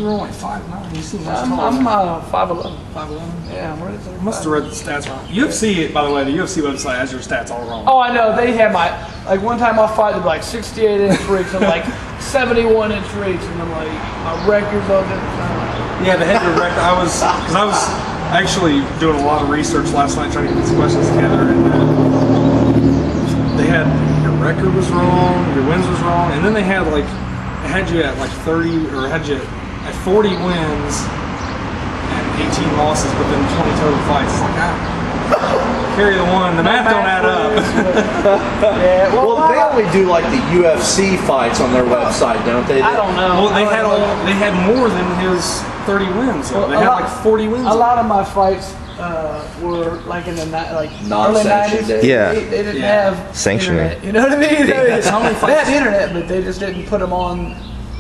you were only 5'9". You seem much I'm taller. 5'11". 5'11". Yeah, I'm ready to You must have read the stats wrong. UFC, by the way, the UFC website has your stats all wrong. Oh, I know. They have like one time I'll fight, they're like 68-inch reach and like 71-inch reach, and then like my records all different. Yeah, they had your record. I was actually doing a lot of research last night trying to get these questions together, and they had your record was wrong, your wins was wrong, and then they had like, it had you at like 30, or had you at 40 wins and 18 losses, but then 20 total fights. It's like, carry the one. The math don't add up. Yeah, well, they only do like the UFC fights on their website, don't they? I don't know. Well, they had more than his 30 wins. Well, they had like 40 wins. A lot of my fights were like in the early 90s. Yeah. They didn't have sanctioning. Internet, you know what I mean? They had fights? internet, but they just didn't put them on.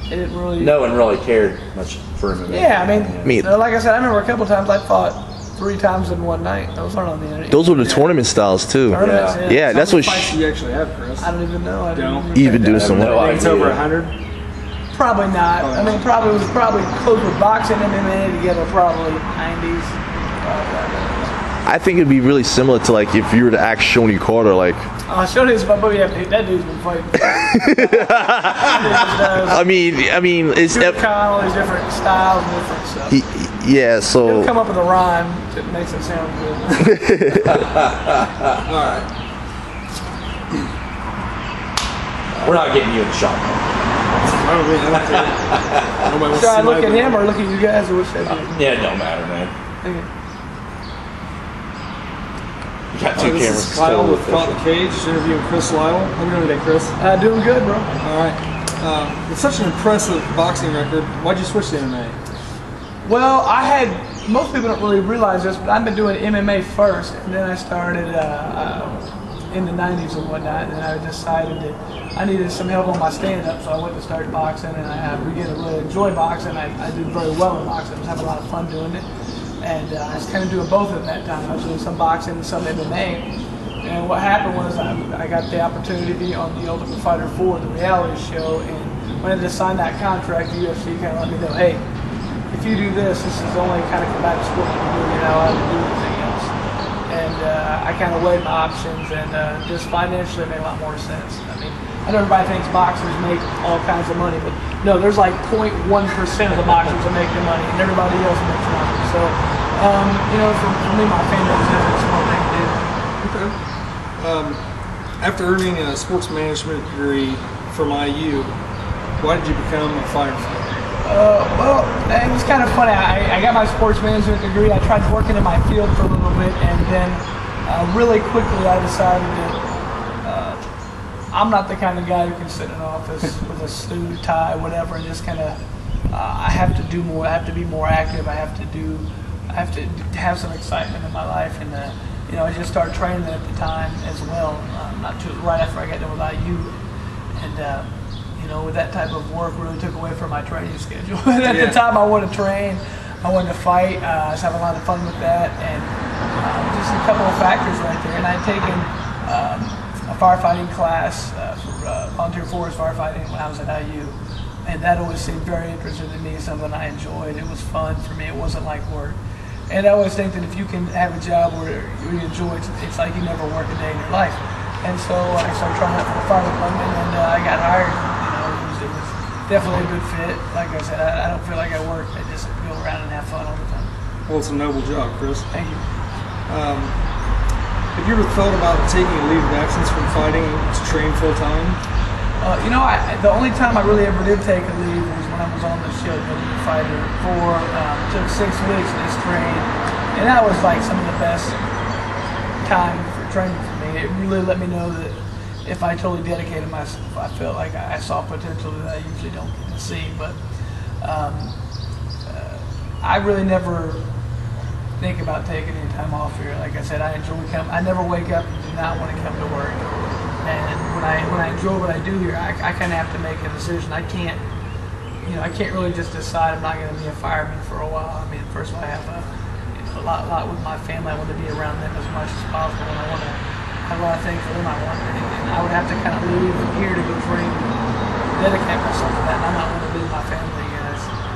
They didn't really. No one really cared much for MMA. Yeah, I mean, Me- like I said, I remember a couple times I fought 3 times in one night. Those aren't on the internet. Those were the tournament styles too. Tournaments, Yeah, that's what. fights do you actually have, Chris? I don't even know. I Don't. You've been doing some. No I think it's over idea. 100. Probably not. I mean, it was probably close with boxing and MMA together. Probably 90s. I think it'd be really similar to like if you were to ask Shoney Carter, like. Shoney's my buddy. That dude's been fighting. I mean, it's all these different styles and different stuff. yeah. So He'll come up with a rhyme that makes it sound good. All right. We're not getting you in the shot. I don't really know. Nobody wants Should to I see look my at him or look at you guys, or which should I do? Yeah, it don't matter, man. Okay. You got two This cameras. is Lytle with Caught in the Cage, interviewing Chris Lytle. How are you doing today, Chris? Doing good, bro. All right. With such an impressive boxing record, why'd you switch to MMA? Well, most people don't really realize this, but I've been doing MMA first, and then I started in the 90s and whatnot, and then I decided that I needed some help on my stand-up, so I went to start boxing, and I began to really enjoy boxing. I did very well in boxing. I was having a lot of fun doing it, and I was kind of doing both at that time. I was doing some boxing and some MMA, and what happened was I got the opportunity to be on The Ultimate Fighter 4, the reality show, and when I just signed that contract, the UFC kind of let me know, hey, if you do this is the only kind of combative sport you can do. You're not allowed to do anything else. And I kind of weighed my options, and just financially it made a lot more sense. I mean, I know everybody thinks boxers make all kinds of money, but no, there's like 0.1% of the boxers that make the money, and everybody else makes money. So, for me, my family was definitely a smart thing to do. Okay. After earning a sports management degree from IU, why did you become a firefighter? Well, it was kind of funny. I got my sports management degree. I tried working in my field for a little bit, and then really quickly I decided that I'm not the kind of guy who can sit in an office with a suit, tie, whatever, and just kind of. I have to do more. I have to be more active. I have to have some excitement in my life, and I just started training at the time as well. Right after I got done with IU, and. With that type of work really took away from my training schedule. At the time I wanted to train, I wanted to fight, I was having a lot of fun with that, and just a couple of factors right there. And I'd taken a firefighting class for volunteer forest firefighting when I was at IU, and that always seemed very interesting to me, something I enjoyed. It was fun for me, it wasn't like work. And I always think that if you can have a job where you enjoy it, it's like you never work a day in your life. And so I started trying out for the fire department, and I got hired. It was definitely a good fit. Like I said, I don't feel like I work. I just go around and have fun all the time. Well, it's a noble job, Chris. Thank you. Have you ever thought about taking a leave of absence from fighting to train full time? The only time I really ever did take a leave was when I was on the show, The Fighter 4. Took 6 weeks to just train, and that was like some of the best time for training for me. It really let me know that if I totally dedicated myself, I felt like I saw potential that I usually don't get to see. But I really never think about taking any time off here. Like I said, I enjoy coming. I never wake up and do not want to come to work. And when I enjoy what I do here, I kind of have to make a decision. I can't really just decide I'm not going to be a fireman for a while. I mean, first of all, I have a lot with my family. I want to be around them as much as possible, and I want to have a lot of things for them I want. And I would have to kind of leave here to go train, dedicate myself to that. And I'm not going to leave my family.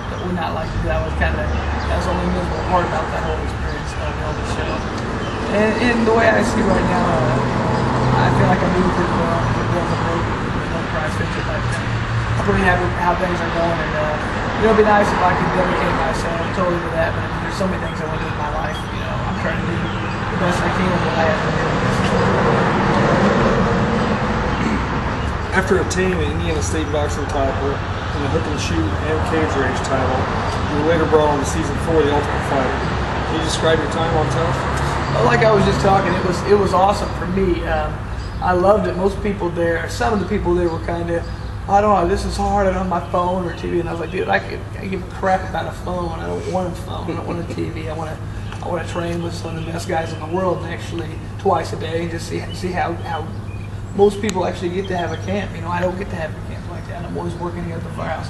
That would not like to do that. That was only miserable part about that whole experience of the show. And the way I see it right now, I feel like I moved it well. It wasn't no price fixer type thing. I'm pretty happy with how things are going, and it'll be nice if I could dedicate myself totally to that. But I mean, there's so many things I want to do in my life. I'm trying to do the best I can with what I have to do. After obtaining the Indiana State boxing title and the hook and shoot and cage rage title, you were later brought on to season 4 of The Ultimate Fighter. Can you describe your time on Tough? Well, like I was just talking, it was awesome for me. I loved it. Most people there, some of the people there were kind of, I don't know, this is hard. I don't have my phone or TV, and I was like, dude, I give a crap about a phone. I don't want a phone. I don't want a TV. I want to train with some of the best guys in the world, and actually twice a day, and just see how most people actually get to have a camp. I don't get to have a camp like that. I'm always working here at the firehouse.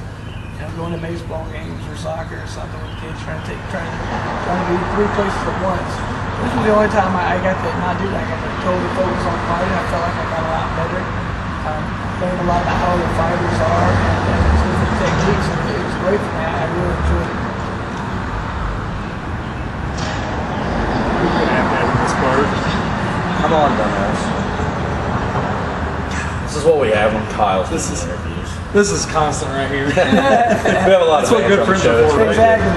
Going to baseball games or soccer or something with kids, trying to be 3 places at once. This was the only time I got to not do that. I got to totally focus on fighting. I felt like I got a lot better. Learned a lot about how other fighters are and different techniques, and it was great for me. I really enjoyed it. We're going to have to edit this part. Come on, dumbass. This is what we have when Kyle's doing interviews. This is constant right here. We have a lot That's of what good banter on the friends are show. for, right? Exactly.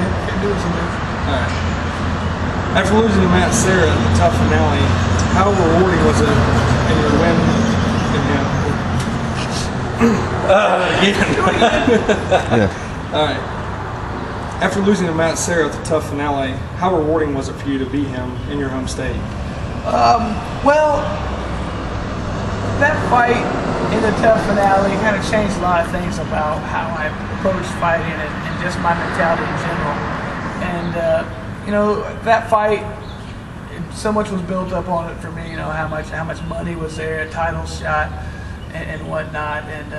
Alright. After losing to Matt Serra in the Tough finale, how rewarding was it in your win in him? Yeah. Alright. After losing to Matt Serra at the Tough finale, how rewarding was it for you to beat him in your home state? Well, that fight in the Tough finale kind of changed a lot of things about how I approached fighting and just my mentality in general. And that fight, so much was built up on it for me. How much money was there, a title shot, and whatnot. And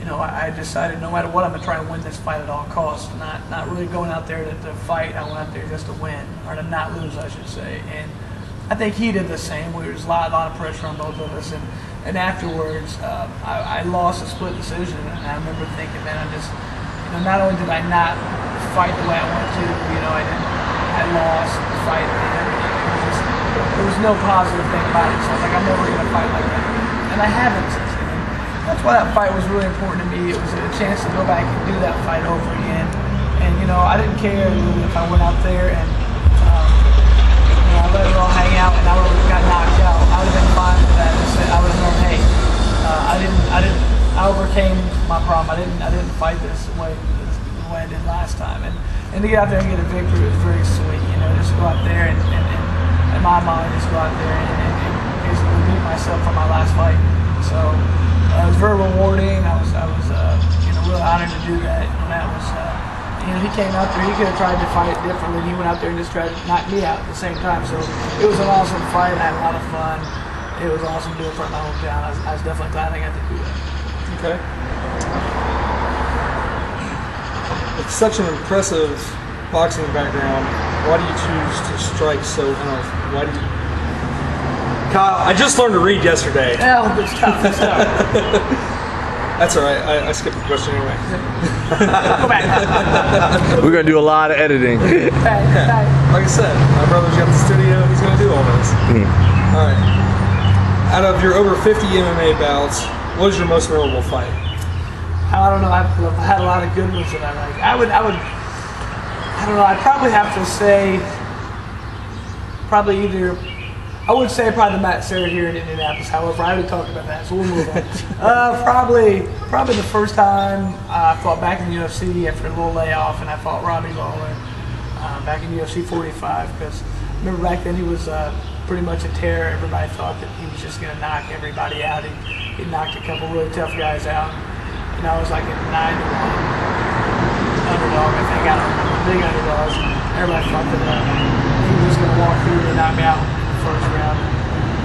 I decided no matter what, I'm gonna try to win this fight at all costs. Not really going out there to fight. I went out there just to win, or to not lose, I should say. And I think he did the same. There was a lot of pressure on both of us, and afterwards, I lost a split decision, and I remember thinking, man, not only did I not fight the way I wanted to, I lost the fight and everything. There was no positive thing about it. So I was like, I'm never gonna fight like that again, and I haven't since then. That's why that fight was really important to me. It was a chance to go back and do that fight over again, and I didn't care really if I went out there and I let it all hang out and I would have got knocked out. I would have been fine with that. I would have known, hey, I overcame my problem. I didn't fight this the way I did last time. And to get out there and get a victory was very sweet. Just go out there and in my mind, just go out there and basically beat myself for my last fight. So it was very rewarding. I was really honored to do that. And that was. He came out there, he could have tried to fight it differently. He went out there and just tried to knock me out at the same time. So it was an awesome fight. I had a lot of fun. It was awesome to do it for my hometown. I was definitely glad I got to do that. Okay. With such an impressive boxing background, why do you choose to strike so tough? Why do you... Kyle, I just learned to read yesterday. Yeah, it's tough. It's tough. That's all right. I skipped the question anyway. Go back. We're gonna do a lot of editing. Back. Like I said, my brother's got the studio. He's going to do all this. All right. Out of your over 50 MMA bouts, what is your most memorable fight? I don't know. I've had a lot of good ones that I like. I don't know. I'd probably have to say I would say probably the Matt Serra here in Indianapolis. However, I already talked about that, so we'll move on. Probably the first time I fought back in the UFC after a little layoff, and I fought Robbie Lawler back in UFC 45. Because I remember back then he was pretty much a terror. Everybody thought that he was just going to knock everybody out. He knocked a couple really tough guys out, and I was like a 9-1 underdog. I think I don't remember, big underdogs. Everybody thought that he was going to walk through and knock me out. First round.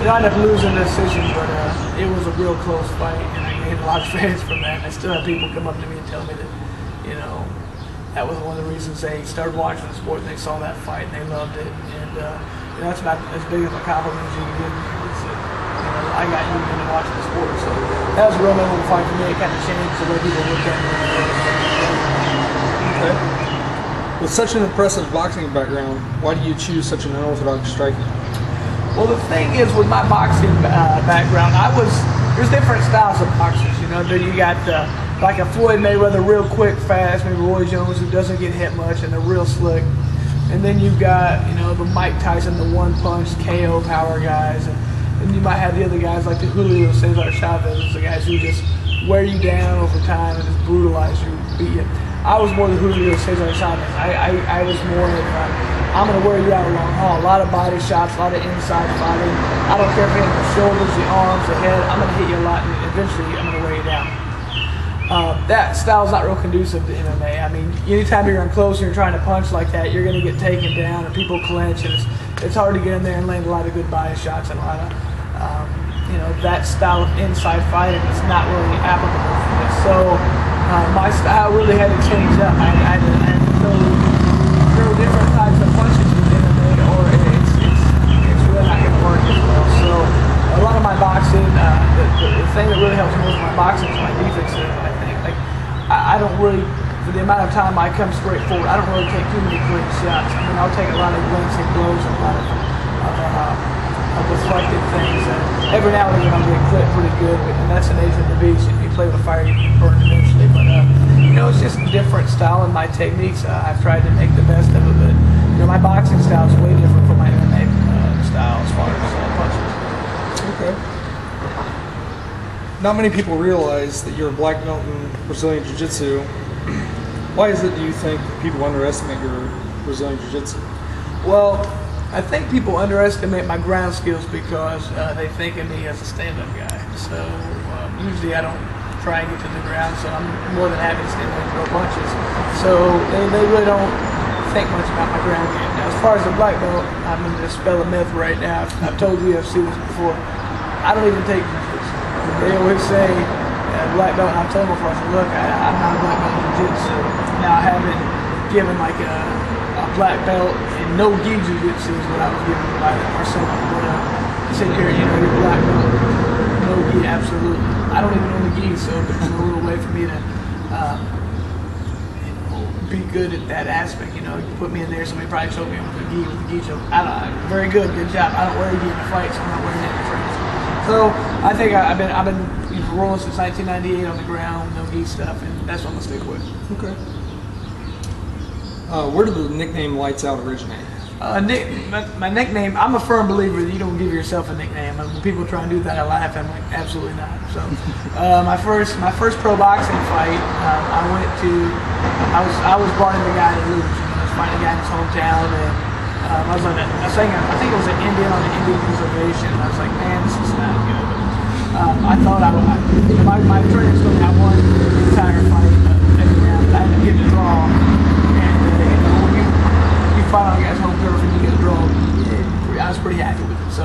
I ended up losing the decision, but it was a real close fight, and I gained a lot of fans from that. And I still have people come up to me and tell me that, that was one of the reasons they started watching the sport, and they saw that fight and they loved it. And that's about as big of a compliment as you can give me. I got you into watching the sport, so that was a real memorable fight for me. It kind of changed the way people look at me. Okay. With such an impressive boxing background, why do you choose such an unorthodox striking? Well, the thing is, with my boxing background, there's different styles of boxers. You know, you got like a Floyd Mayweather, real quick, fast. Maybe Roy Jones, who doesn't get hit much, and they're real slick. And then you've got, you know, the Mike Tyson, the one punch KO power guys, and you might have the other guys like the Julio Cesar Chavez, the guys who just wear you down over time and just brutalize you, beat you. I was more the Julio Cesar Chavez. I was more of I'm going to wear you out a long haul. A lot of body shots, a lot of inside fighting. I don't care if it's the shoulders, the arms, the head. I'm going to hit you a lot, and eventually I'm going to wear you down. That style's not real conducive to MMA. I mean, anytime you're in close and you're trying to punch like that, you're going to get taken down, and people clinch, and it's hard to get in there and land a lot of good body shots and a lot of, you know, that style of inside fighting is not really applicable for this. So my style really had to change up. I had to throw different types of punches with MMA, or it's really not going to work as well. So a lot of my boxing, the thing that really helps most of my boxing is my defensive. I think, like, I don't really, for the amount of time I come straight forward, I don't really take too many quick shots. I mean, I'll take a lot of glancing blows and a lot of deflected things. And every now and then I'll get clipped pretty good, and that's the nature of the beast. If you play with fire, you can burn eventually. But you know, it's just a different style, and my techniques. I've tried to make the best of it, but you know, my boxing style is way different from my MMA style as far as punches. Okay. Not many people realize that you're a black belt in Brazilian Jiu-Jitsu. Why is it, do you think, people underestimate your Brazilian Jiu-Jitsu? Well, I think people underestimate my ground skills because they think of me as a stand-up guy. So usually I don't try and get to the ground, so I'm more than happy to stand there and throw punches. So they really don't think much about my ground game. Now, as far as the black belt, I'm going to dispel a myth right now. I've told UFC this before. I don't even take jiu-jitsu. They always say black belt, and I've told them before, I said, look, I'm not a black belt in jiu-jitsu. Now, I haven't given like a black belt in no-gi jiu-jitsu is what I was given by Marcelo. But he said, you're a black belt. No-gi, absolutely. I don't even know the gi, so there's a little way for me to be good at that aspect. You know, you put me in there, somebody probably choked me with the gi choke. Very good job. I don't wear a gi in a fight, so I'm not wearing it in training. So I think I've been rolling since 1998 on the ground, no gi stuff, and that's what I'm gonna stick with. Okay. Where did the nickname Lights Out originate? My nickname, I'm a firm believer that you don't give yourself a nickname. And when people try and do that, I laugh. I'm like, absolutely not. So, my first pro boxing fight, I was brought in the guy to lose. You know, I was fighting a guy in his hometown, and I think it was an Indian on an Indian reservation. And I was like, man, this is not good. I thought my trainer told me I won the entire fight every round. I had to get the draw. Fight on a guy's home turf and you get a draw. I was pretty happy with it. So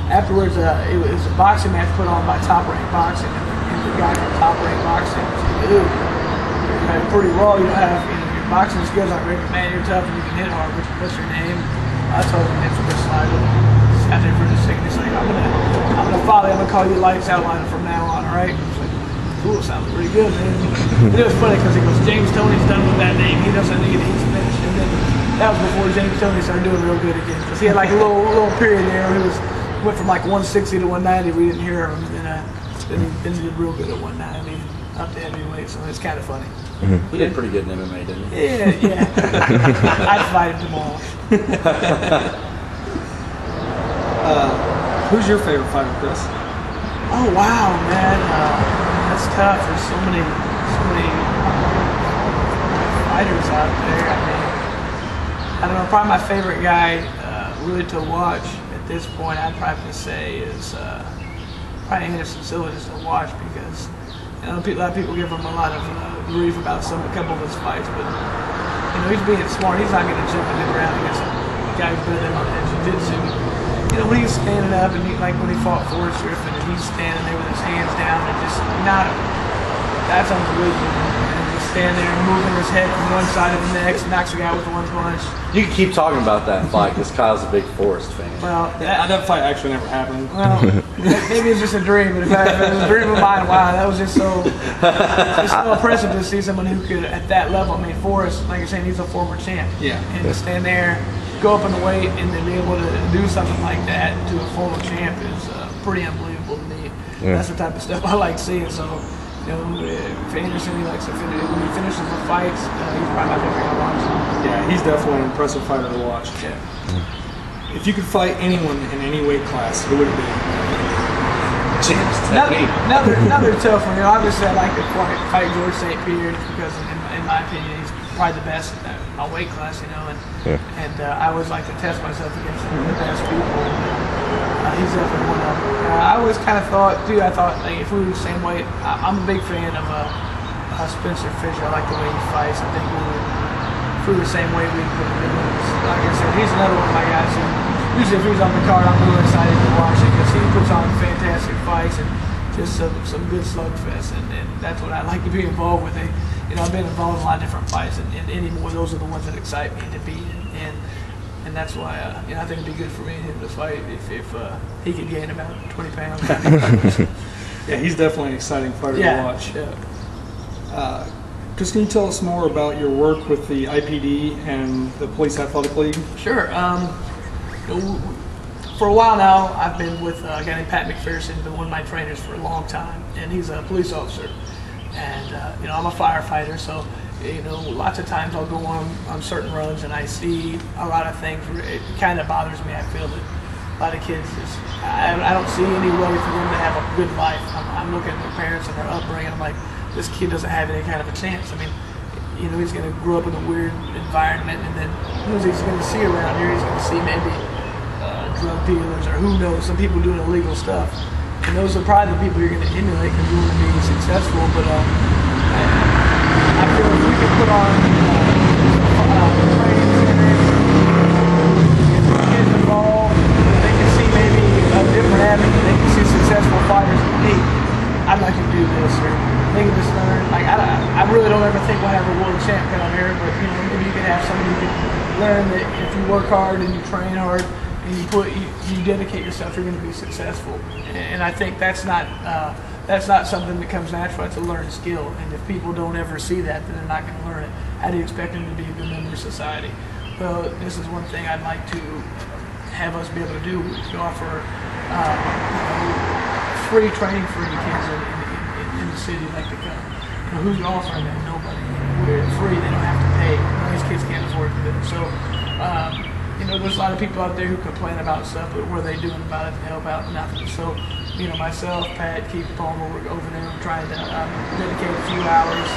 afterwards, it was a boxing match put on by Top Rank Boxing, and the guy from Top Rank Boxing said, dude, you're pretty raw. You don't have your boxing skills. I reckon, man, you're tough and you can hit hard. What's your name? I told him it's Chris Lytle. Sat there for just a second. He's like, I'm gonna follow. I'm gonna call you Lights Out Lytle from now on. All right? I was like, cool. Sounds pretty good, man. And it was funny because he goes, James Toney's done with that name. He doesn't think he's finished. And then that was before James Toney started doing real good again. Because he had like a little period there where he went from like 160 to 190. We didn't hear him. And then he did real good at 190 up to heavyweight. So it's kind of funny. Mm-hmm. He did pretty good in MMA, didn't he? Yeah. I'd fight him tomorrow. Who's your favorite fighter, Chris? Oh wow, man, that's tough. There's so many fighters out there. I mean, I don't know. Probably my favorite guy, really to watch at this point, I'd probably say is probably Anderson Silva, just to watch because a lot of people give him a lot of grief about a couple of his fights, but he's being smart. He's not going to jump in the ground against a guy who's better than him in jiu-jitsu. When he's standing up and when he fought Forrest Griffin and he's standing there with his hands down and just that's unbelievable. And just stand there moving his head from one side to the next, knocks a guy with one punch. You can keep talking about that fight because Kyle's a big Forrest fan. Well, That fight actually never happened. well, maybe it's just a dream, but if it was a dream of mine, wow, that was just so impressive to see someone who could, at that level, I mean, Forrest, like you're saying, he's a former champ. Yeah. And to stand there, go up in the weight, and then be able to do something like that to a former champ is pretty unbelievable to me. Yeah. That's the type of stuff I like seeing. So, you know, for Anderson, he likes to finish. When he finishes the fights, he's probably my favorite guy to watch. Yeah, he's definitely an impressive fighter to watch. Yeah. If you could fight anyone in any weight class, who would it be? Another tough one. You know, obviously, I like to fight George St. Pierre because, in my opinion, he's probably the best in my weight class. You know, and I always like to test myself against the best people. He's definitely one of them. I always kind of thought, like, if we were the same weight, I'm a big fan of Spencer Fisher. I like the way he fights. I think if we were the same weight, we'd put him in. Like I said, he's another one of my guys who, usually if he's on the card, I'm really excited to watch it because he puts on fantastic fights and just some good slugfest, and that's what I like to be involved with. You know, I've been involved in a lot of different fights, and anymore, those are the ones that excite me to be in. And that's why you know, I think it'd be good for me and him to fight if he could gain about 20 pounds. Yeah, he's definitely an exciting fighter to watch. Yeah. Chris, can you tell us more about your work with the IPD and the Police Athletic League? Sure. For a while now, I've been with a guy named Pat McPherson, been one of my trainers for a long time, and he's a police officer. And you know, I'm a firefighter, so you know, lots of times I'll go on certain runs and I see a lot of things where it kind of bothers me. I feel that a lot of kids just, I don't see any way for them to have a good life. I'm looking at their parents and their upbringing. I'm like, this kid doesn't have any kind of a chance. I mean, you know, he's going to grow up in a weird environment, and then who's he's going to see around here? He's going to see maybe drug dealers or who knows, some people doing illegal stuff. And those are probably the people you're going to emulate because you want to be successful. But I feel if we could put on training centers, get the kids involved, they can see maybe a different avenue. They can see successful fighters. Hey, I'd like to do this, or they can just learn. Like I really don't ever think we'll have a world champ down here, but you know, maybe you can have somebody who can learn that if you work hard and you train hard and you dedicate yourself, you're going to be successful. And I think that's not something that comes natural. It's a learned skill. And if people don't ever see that, then they're not going to learn it. How do you expect them to be a good member of society? Well, this is one thing I'd like to have us be able to do, is to offer free training for any kids in the city like to come. You know, who's offering that? Nobody. We're free. They don't have to pay. These kids can't afford to do it. So, you know, there's a lot of people out there who complain about stuff, but what are they doing about it to help out? Nothing. So, you know, myself, Pat, Keith Palmer, we're over there trying to dedicate a few hours.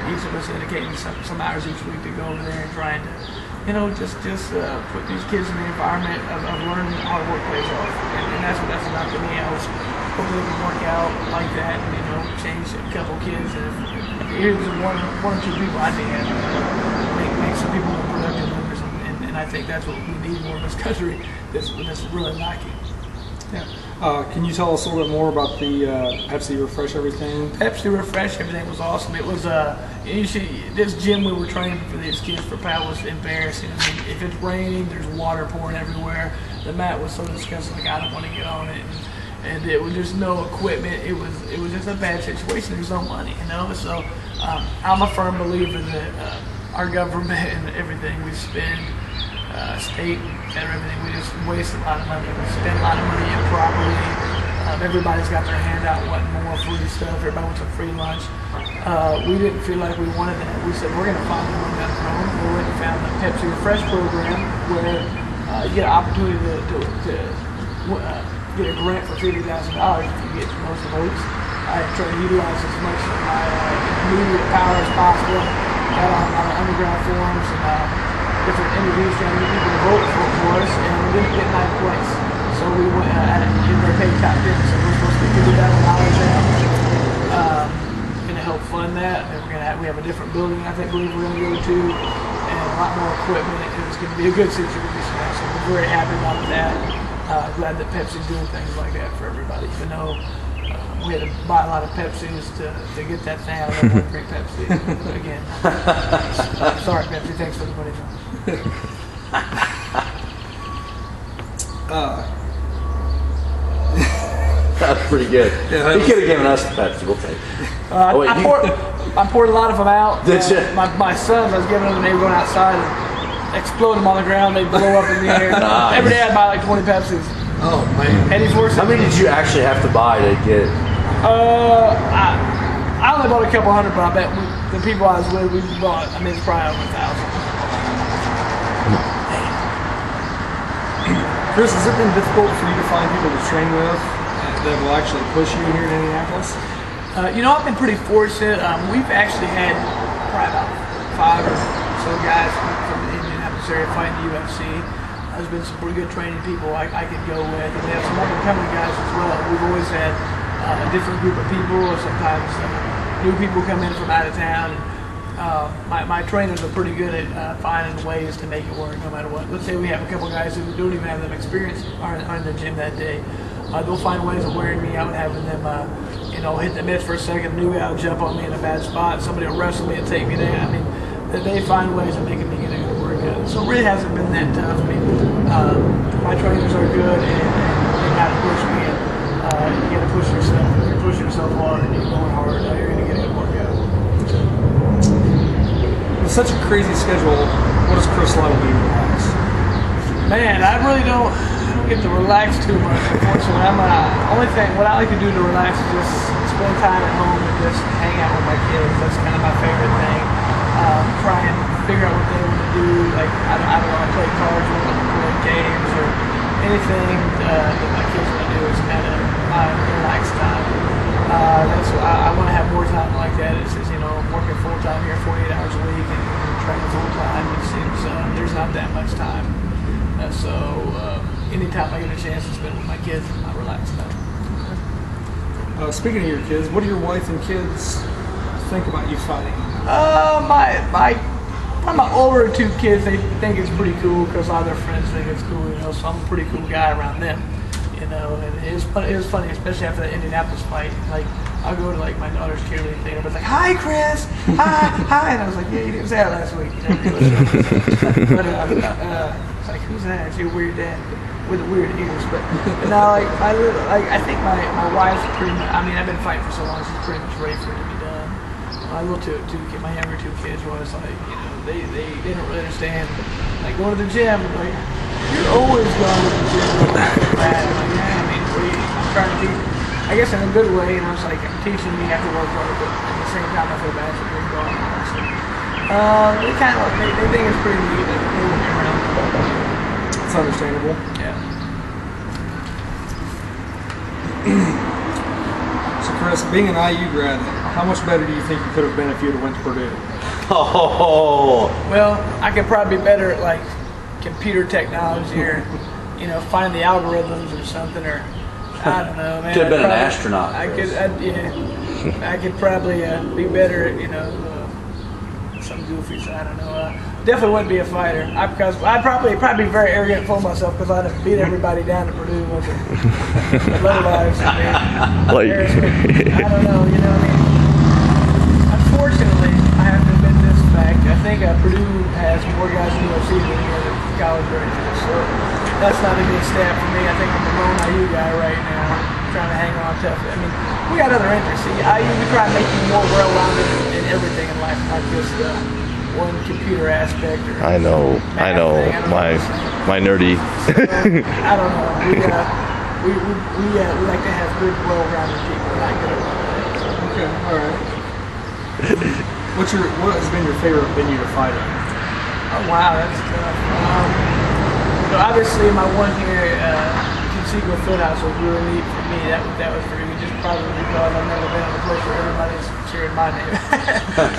Each of us dedicating some hours each week to go over there and trying to, you know, just put these kids in the environment of learning how to work plays off. And that's what that's about to me. I was hoping we can work out like that and, you know, change a couple kids. And if here's one or two people, I'd be happy to make some people more productive members. And I think that's what we need more in this country that's really lacking. Yeah. Can you tell us a little bit more about the Pepsi Refresh Everything? Pepsi Refresh Everything was awesome. It was you see, this gym we were training for these kids for Pat was embarrassing. I mean, if it's raining, there's water pouring everywhere. The mat was so disgusting, like I don't want to get on it. And it was just no equipment. It was just a bad situation. There's no money, you know. So I'm a firm believer that our government and everything we spend, state and everything, we just waste a lot of money. We spend a lot of money improperly. Everybody's got their hand out wanting more free stuff. Everybody wants a free lunch. We didn't feel like we wanted that. We said we're going to find one down the road. We went and found the Pepsi Refresh program where you get an opportunity to get a grant for $50,000 if you get most votes. I try to utilize as much of my immediate power as possible. Got on a lot of underground forums and different interviews trying to get people to vote for us, and we didn't get ninth place. So we went in their paid top 10, so we're supposed to get $50,000 now. Going to help fund that. And we have a different building I believe we're going to go to, and a lot more equipment. It's going to be a good situation. So we're very happy about that. Glad that Pepsi's doing things like that for everybody, even though we had to buy a lot of Pepsis to get that thing. I don't want to drink Pepsi again. Sorry, Pepsi. Thanks for the money. That's pretty good. Yeah, He could have given us the Pepsi. We'll take it. I poured a lot of them out. Did you? My sons, I was giving them, they were going outside and explode them on the ground. They blow up in the air. Nice. Every day I'd buy like 20 Pepsis. Oh man. Eddie's worse. How many did you actually have to buy to get? I only bought a couple hundred, but I bet the people I was with, we bought, I mean, it's probably over 1,000. Chris, has it been difficult for you to find people to train with that will actually push you here in Indianapolis? I've been pretty fortunate. We've actually had probably about 5 or so guys from the Indianapolis area fighting the UFC. There's been some pretty good training people I could go with, and we have some up-and-coming guys as well. We've always had a different group of people, or sometimes new people come in from out of town. My trainers are pretty good at finding ways to make it work no matter what. Let's say we have a couple guys who don't even have that experience aren't in the gym that day. They'll find ways of wearing me out, having them, hit the mitts for a second, new guy will jump on me in a bad spot, somebody will wrestle me and take me down. I mean, they find ways of making me get a good workout. So it really hasn't been that tough. I mean, my trainers are good, and they got to push me, and you got to push yourself. If you're pushing yourself hard and you're going hard, you're going to get a good workout. With such a crazy schedule, what does Chris Lytle do to relax? Man, I really don't get to relax too much, unfortunately. What I like to do to relax is just spend time at home and just hang out with my kids. That's kind of my favorite thing. Try and figure out what they want to do. Like, I don't want to play cards or play games or anything that my kids want to do. Is kind of my relaxed time. I want to have more time like that. It's just, working full time here, 48 hours a week, and training full time. It seems there's not that much time. So anytime I get a chance to spend with my kids, I relax now. Speaking of your kids, what do your wife and kids think about you fighting? My older 2 kids, they think it's pretty cool because all their friends think it's cool, so I'm a pretty cool guy around them, and it was funny, especially after the Indianapolis fight. Like, I'll go to like my daughter's cheerleading thing, and everybody's like, "Hi, Chris! Hi!" And I was like, "Yeah, you didn't say that last week." But it's like, "Who's that?" It's your weird dad with the weird ears. But now, I think my wife's pretty much. I mean, I've been fighting for so long; she's pretty much ready for it to be done. My little my younger 2 kids was like, they don't really understand. Like, going to the gym, like, you're always going to the gym. Bad. I'm like, yeah, I mean, I'm trying to teach. I guess in a good way, and I was like, I'm teaching me how to work hard, but at the same time, I feel bad for being gone. So, they think it's pretty neat that they want me around. It's understandable. Yeah. So Chris, being an IU grad, how much better do you think you could have been if you had went to Purdue? Oh. Well, I could probably be better at like computer technology or, finding the algorithms or something, or I don't know, man. Could have been an astronaut. I could probably be better at, some goofies. I don't know. Definitely wouldn't be a fighter. Because I'd probably be very arrogant and full of myself because I'd have beat everybody down at Purdue with it. Low lives. I don't know. Unfortunately, I have to admit this fact. I think Purdue has more guys in the UFC than any other college right now. So that's not a good stat for me. I think I'm the lone IU guy right now, trying to hang on tough. I mean, we got other interests. We try to make you more well-rounded in everything in life, not just one computer aspect. Or I know. My nerdy. So, I don't know. We like to have good, well-rounded people, not good at one thing. Okay, all right. What has been your favorite venue to fight at? Oh wow, that's tough. So obviously my one here, Conseco Fieldhouse was really neat for me. That was for me, just probably because I've never been in a place where everybody's cheering my name.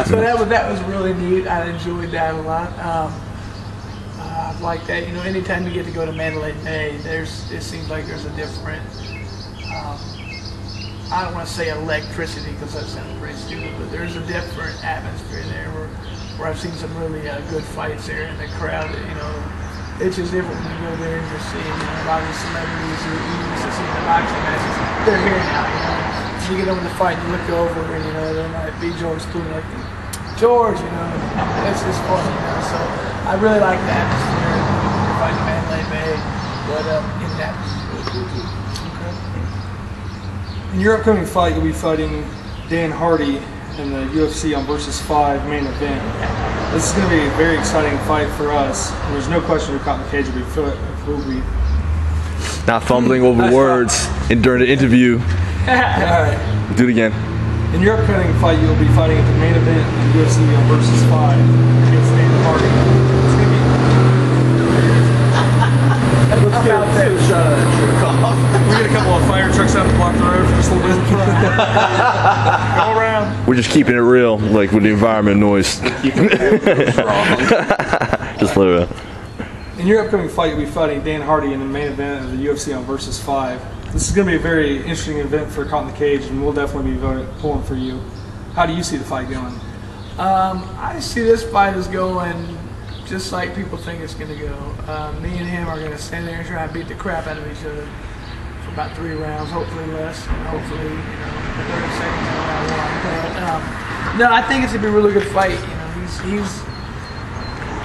So that was really neat. I enjoyed that a lot. Like that, anytime you get to go to Mandalay Bay, it seems like there's a different. I don't want to say electricity because that sounds pretty stupid, but there's a different atmosphere there where I've seen some really good fights there, and the crowd, it's just different when you go there and just see, a lot of the celebrities who you used to see in the boxing matches, they're here now, And you get over the fight, you look over, and there might be George Clooney, like George, it's just fun, So I really like the atmosphere. Fighting Mandalay Bay, but Indianapolis is really cool too. Okay. In your upcoming fight, you'll be fighting Dan Hardy in the UFC on Versus 5 main event. This is going to be a very exciting fight for us. There's no question who caught in the cage will be Not fumbling over words during the interview. All right. Do it again. In your upcoming fight, you'll be fighting at the main event in UFC on Versus 5 against Dan Hardy. It's going to be. Let's get a shot of that trick off. We get a couple of fire trucks out to block the road for just a little bit. Go around. We're just keeping it real, like with the environment noise. Just literally. In your upcoming fight, you'll be fighting Dan Hardy in the main event of the UFC on Versus 5. This is going to be a very interesting event for Caught in the Cage, and we'll definitely be pulling for you. How do you see the fight going? I see this fight as going just like people think it's going to go. Me and him are going to stand there and try and beat the crap out of each other for about 3 rounds, hopefully less, and hopefully 30 seconds in round 1. No, I think it's going to be a really good fight.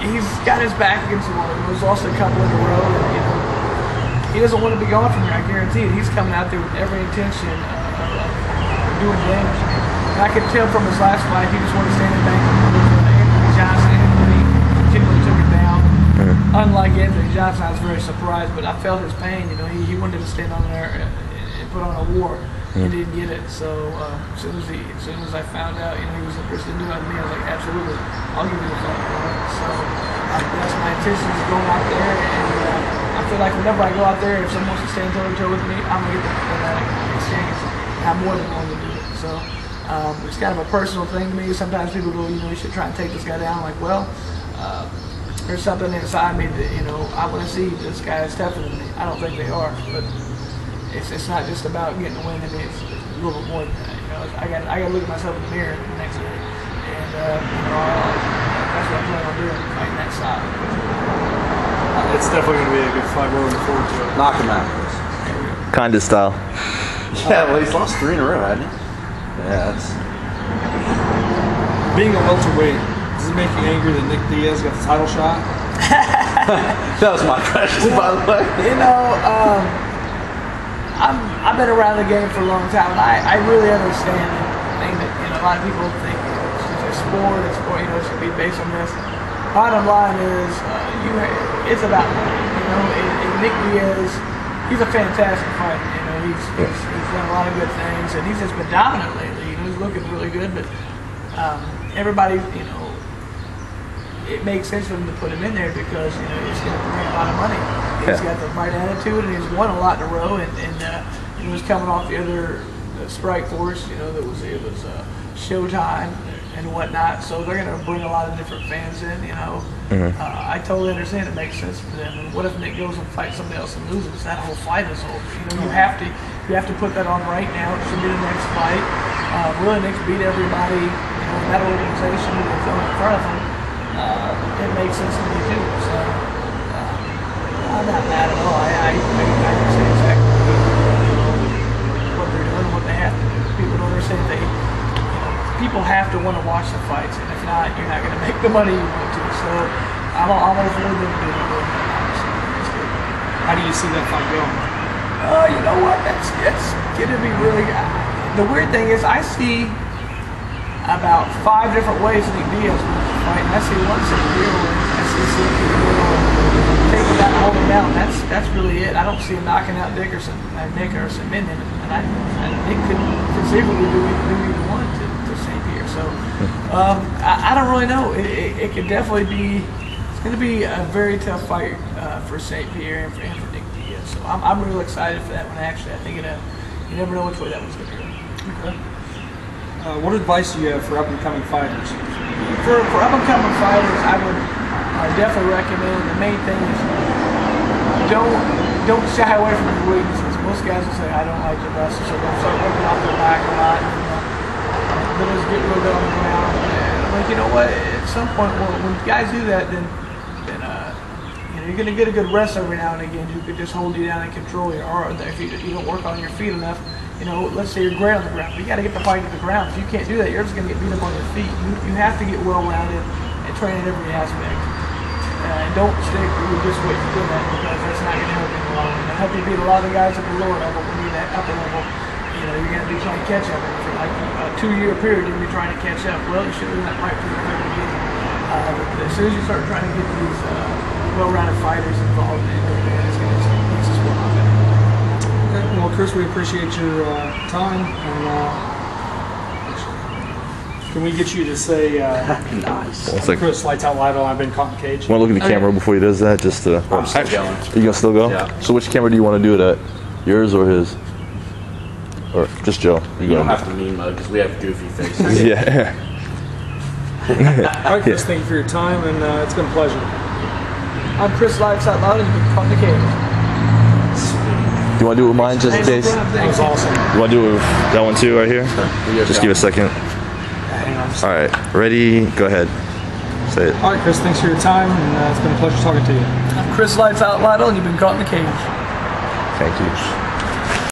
He's got his back against the wall. He's lost a couple in a row, and he doesn't want to be gone from here. I guarantee it. He's coming out there with every intention of doing damage. And I could tell from his last fight, he just wanted to stand in bank with Anthony Johnson. Anthony continually took him down. Unlike Anthony Johnson, I was very surprised, but I felt his pain. He wanted to stand on there and put on a war. He didn't get it. So as soon as I found out, he was interested in doing it with me, I was like, absolutely, I'll give you the fight. So that's my intention is going out there, and I feel like whenever I go out there, if someone wants to stand toe to toe with me, I'm gonna get that exchange. And I'm more than willing to do it. So it's kind of a personal thing to me. Sometimes people go, you should try and take this guy down. I'm like, well, there's something inside me that I want to see this guy is tougher than me. I don't think they are, but it's not just about getting a win. I mean, it's a little bit more than that. I got to look at myself in the mirror the next day, and that's what I'm planning on doing, fighting that side. It's definitely going to be a good fight. We're looking forward to it. Knock him out. Kinda style. Yeah, well, he's lost 3 in a row, hasn't he? Yeah, that's. Being a welterweight, does it make you angry that Nick Diaz got the title shot? That was my question, by the way. I've been around the game for a long time, and I really understand the thing that a lot of people think it's a sport. It should be based on this. Bottom line is, it's about money. And Nick Diaz, he's a fantastic fighter. He's done a lot of good things, and he's just been dominant lately. He's looking really good, but everybody, it makes sense for them to put him in there because it's going to bring a lot of money. He's got the right attitude, and he's won a lot in a row, and he was coming off the other Strike Force. It was Showtime and whatnot. So they're going to bring a lot of different fans in. I totally understand it makes sense for them. And what if Nick goes and fights somebody else and loses? That whole fight is over. You have to put that on right now. It should be the next fight. Really, Nick's beat everybody in that organization that's in front of him. It makes sense to me too. So I'm not mad at all. I understand exactly what they're doing and what they have to do. People don't understand people have to want to watch the fights, and if not, you're not going to make the money you want to. So I'm all for them doing that. How do you see that fight going? You know what? That's going to be really. The weird thing is, I see about 5 different ways Nick Diaz wins the fight, and I see one single wins. I see take him down and hold him down. That's really it. I don't see him knocking out Nick or submitting him, and Nick could conceivably do either one to St. Pierre. So I don't really know. It could definitely be. It's going to be a very tough fight for St. Pierre and for Nick Diaz. So I'm really excited for that one. Actually, I think you never know which way that one's going to go. Okay. What advice do you have for up-and-coming fighters? For up-and-coming fighters, I would definitely recommend. The main thing is don't shy away from your weaknesses. Most guys will say, I don't like the wrestle, so they'll start working off their back a lot. Then just get real good on the ground. And I'm like, you know what? At some point, when guys do that, then you're going to get a good rest every now and again who could just hold you down and control you. Or if you don't work on your feet enough, You know, let's say you're great on the ground, but you got to get the fight to the ground. If you can't do that, you're just going to get beat up on your feet. You have to get well-rounded and train in every aspect. Don't stick with just what you're good at, because that's not going to help you in the long run. It'll help you beat a lot of the guys at the lower level. When you're at upper level, you know, you're going to be trying to catch up. And for like a 2-year period, you're going to be trying to catch up. Well, you should have done that right from the very beginning. But as soon as you start trying to get these well-rounded fighters involved, it's going to makes the sport a lot better. Well, Chris, we appreciate your time, and can we get you to say, Nice. It's like, Chris, lights out, Lytle, I've been caught in a cage? want to look at the camera before he does that? Just to. I'm still going. You gonna still go? Yeah. So which camera do you want to do it at? Yours or his? Or just Joe? You don't have to mean mug because we have goofy faces. Yeah. All right, Chris, thank you for your time, and it's been a pleasure. I'm Chris Lights Out Loud, and you've been caught in the cage. Do you want to do it with mine just in case? That was awesome. You want to do it with that one too right here? Just give it a second. Hang on. All right, ready? Go ahead. Say it. All right, Chris, thanks for your time, and it's been a pleasure talking to you. I'm Chris Lights Out Lytle, and you've been caught in the cage. Thank you.